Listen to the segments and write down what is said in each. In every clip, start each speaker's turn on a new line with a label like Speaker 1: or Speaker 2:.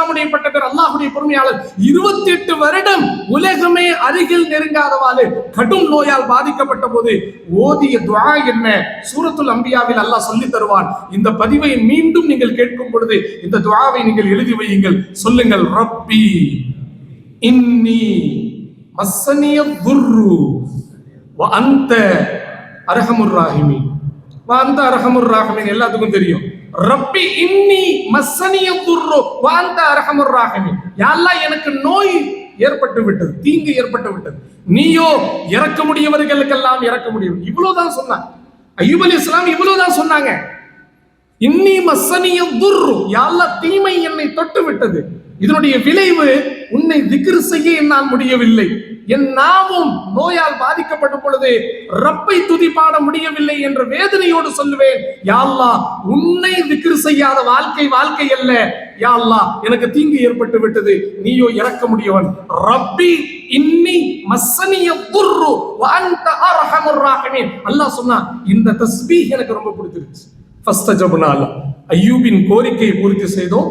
Speaker 1: அலைஹிஸ்ஸலாமுடைய பட்ட பேர் அல்லாஹ்வுடைய பொறுமையாளர். 28 வருடம் உலகமே அருகில் நெருங்காதவாறு கடும் நோயால் பாதிக்கப்பட்ட போது ஓதிய துஆ என்ன? சூரத்துல் அம்பியாவில் அல்லாஹ் சொல்லி தருவான். இந்த பதிவை மீண்டும் நீங்கள் கேட்கும் பொழுது இந்த துஆவை நீங்கள் எழுதி வையுங்கள். சொல்லுங்கள், ரப்பி இன்னி மஸ்ஸனிய துர்ரு வ அன்த அர்ஹமுர் ராஹிமீன். வ அன்த அர்ஹமுர் ராஹிமீன் எல்லாத்துக்கும் தெரியும். ரப்பி இன்னி மஸ்ஸனிய துர்ரு வ அன்த அர்ஹமுர் ராஹிமீன். யா அல்லாஹ், எனக்கு நோய் ஏற்பட்டு விட்டது, தீங்கு ஏற்பட்டு விட்டது, நீயோ இறக்க முடியவர்களுக்கெல்லாம் இறக்க முடியும். இவ்வளவுதான் சொன்னாங்க அய்யூப் அலைஹிஸ்ஸலாம், இவ்வளவுதான் சொன்னாங்க. இன்னி மஸ்ஸனிய துர்ரு, யா அல்லாஹ் தீமை என்னை தொட்டு விட்டது, இதனுடைய விளைவு உன்னை திக்ர் செய்ய என்னால் முடியவில்லை, என் நாவும் நோயால் பாதிக்கப்பட்ட பொழுது ரப்பை துதிப்பாட முடியவில்லை என்ற வேதனையோடு சொல்லுவேன், யா அல்லாஹ் உன்னை திக்ர் செய்யாத வாழ்க்கை அல்ல, யா அல்லாஹ் எனக்கு தீங்கு ஏற்பட்டு விட்டது, நீயோ இறக்க முடியவன். ரப்பி இன்னி மஸ்ஸனிய துர்ரு வ அன்த அர்ஹமுர் ராஹிமீன். அல்லாஹ் சொன்னா இந்த தஸ்பீஹ் எனக்கு ரொம்ப பிடிச்சிருச்சு. ஃபஸ்தஜப்னா லஹு, அய்யூபின் கோரிக்கையை பூர்த்தி செய்தோம்.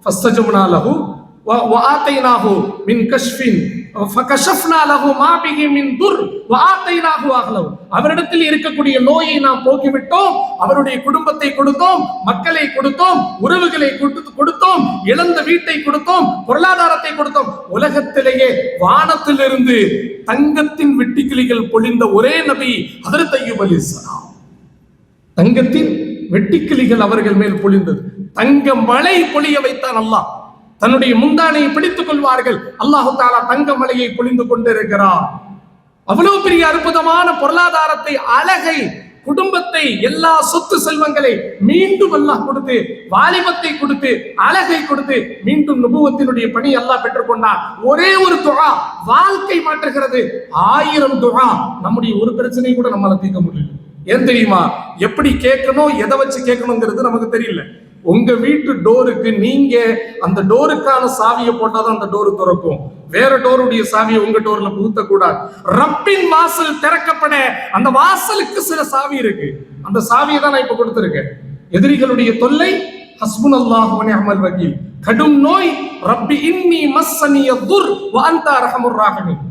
Speaker 1: ஃபஸ்தஜப்னா லஹு வ ஆதைனாஹு மின் கஷ்ஃபின் ஃபகஷஃப்னா லஹு மா பிஹி மின் துர் வ ஆதைனாஹு அஹ்லஹு. அவரிடத்தில் இருக்கக்கூடிய நோயை நாம் போக்கிவிட்டோம், அவருடைய குடும்பத்தை கொடுத்தோம், மக்களை கொடுத்தோம், உறவுகளை கொடுத்தோம், இழந்த வீட்டை கொடுத்தோம், பொருளாதாரத்தை கொடுத்தோம். உலகத்திலேயே வானத்திலிருந்து தங்கத்தின் வெட்டுக்கிளிகள் பொழிந்த ஒரே நபி ஹஜ்ரத் அய்யூப் அலைஹிஸ்ஸலாம். தங்கத்தின் வெட்டுக்கிளிகள் அவர்கள் மேல் பொழிந்தது. தங்க மழை பொழிய வைத்தான் அல்லாஹ். தன்னுடைய முந்தானையை பிடித்துக் கொள்வார்கள். அல்லாஹு தஆலா தங்க மலையை பொழிந்து கொண்டிருக்கிறார். அவ்வளவு பெரிய அற்புதமான பொருளாதாரத்தை, அழகை, குடும்பத்தை, எல்லா சொத்து செல்வங்களை மீண்டும் அல்லாஹ் கொடுத்து, வாலிபத்தை கொடுத்து, அழகை கொடுத்து மீண்டும் நுபுவத்தினுடைய பணி அல்லாஹ் பெற்றுக்கொண்டார். ஒரே ஒரு துஆ வாழ்க்கை மாற்றுகிறது. 1000 துஆ நம்முடைய ஒரு பிரச்சனை கூட நம்மளால தீர்க்க முடியல. ஏன் தெரியுமா? எப்படி கேட்கணும், எதை வச்சு கேட்கணுங்கிறது நமக்கு தெரியல. உங்க வீட்டு டோருக்கு நீங்க அந்த டோருக்கான சாவியை போட்டாதான் அந்த டோரு திறக்கும். வேற டோருடைய சாவியை உங்க டோர்ல புகுத்த கூடாது. ரப்பின் வாசல் திறக்கப்பட அந்த வாசலுக்கு சில சாவி இருக்கு. அந்த சாவியை தான் நான் இப்ப கொடுத்திருக்கேன். எதிரிகளுடைய தொல்லை ஹஸ்புனல்லாஹு வ நிஅமல் வக்கீல். கடும் நோய் ரப்பி இன்னி மஸ்ஸனிய துர் வ அன்த அர்ஹமுர் ராஹிமீன்.